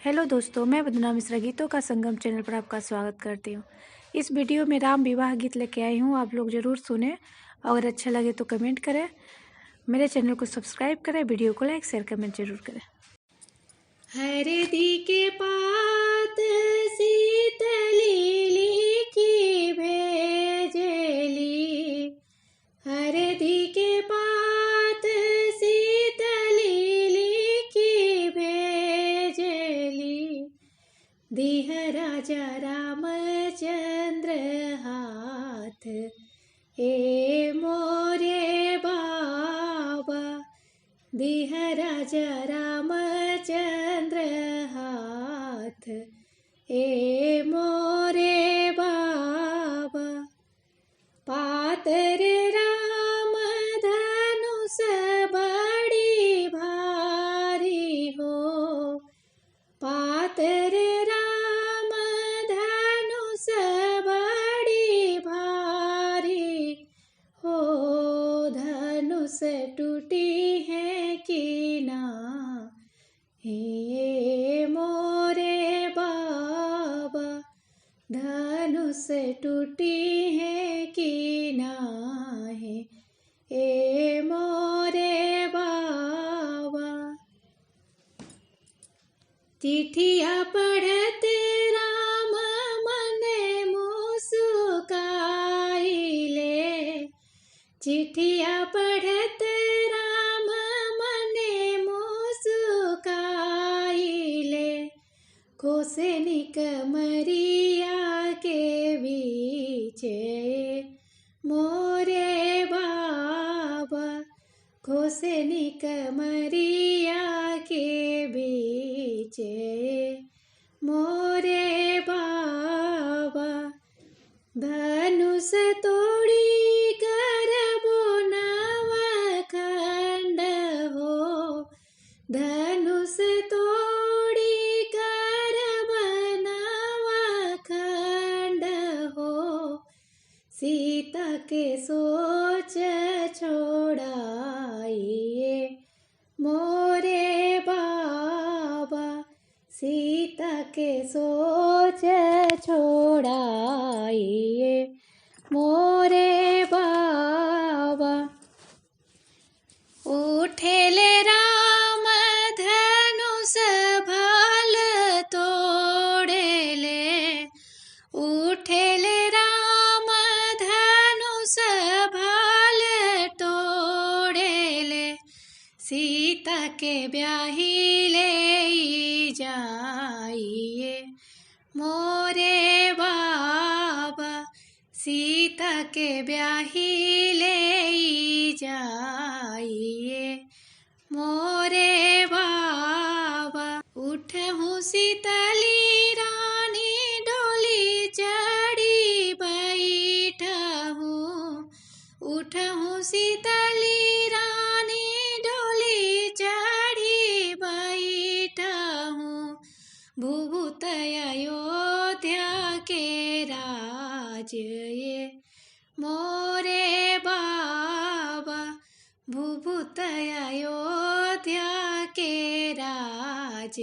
Hello दोस्तों, मैं वंदना मिश्रा गीतों का संगम चैनल पर आपका स्वागत करती हूँ। इस वीडियो में राम विवाह गीत लेके आई हूँ। आप लोग ज़रूर सुने और अच्छा लगे तो कमेंट करें। मेरे चैनल को सब्सक्राइब करें, वीडियो को लाइक शेयर कमेंट जरूर करें। हरदी के पात शीतली लिखी भेजली, हरदी के पात शीतली लिखी भेजली, दीह राजा रामचंद्र हाथ ए मोरे बाबा, दीह राजा रामचंद्र हाथ ए मोरे बाबा, पातर राम धनुष बड़ी भारी हो, पातर राम धनुष बड़ी भारी हो, धनुष टूटी है कि ना हे मोरे बाबा, धनुष टूटी है कि ना है ए मोरे बाबा। चिट्ठिया पढ़ते राम मने मुस्काइले, चिट्ठिया पढ़ते राम मने मुस्काइले, कोसनी कमरिया के बीचे मोरे बाबा, कोसनी कमरिया के बीचे मोरे बाबा, धनुष तोड़ी करबो नवखंड हो, धनुष तोड़ी करब नवखंड हो, सीता के सोच छोड़ाइए मोरे बाबा, सीता के सोच छोड़ाइए मोरे बाबा। उठेले राम धनुष भाल तोड़ेले, उठेले राम धनुष भाल तोड़ेले, सीता के ब्याही ले जाइए मोरे बाबा, सीता के ब्याही ले जाइए मोरे बाबा। उठहूँ शीतली रानी डोली चढ़ी बैठहूँ, उठहूँ शीतली रानी डोली चढ़ी बैठहूँ, भूभूत अयोध्या के राज ये मोरे बाबा, भूभूत अयोध्या के राज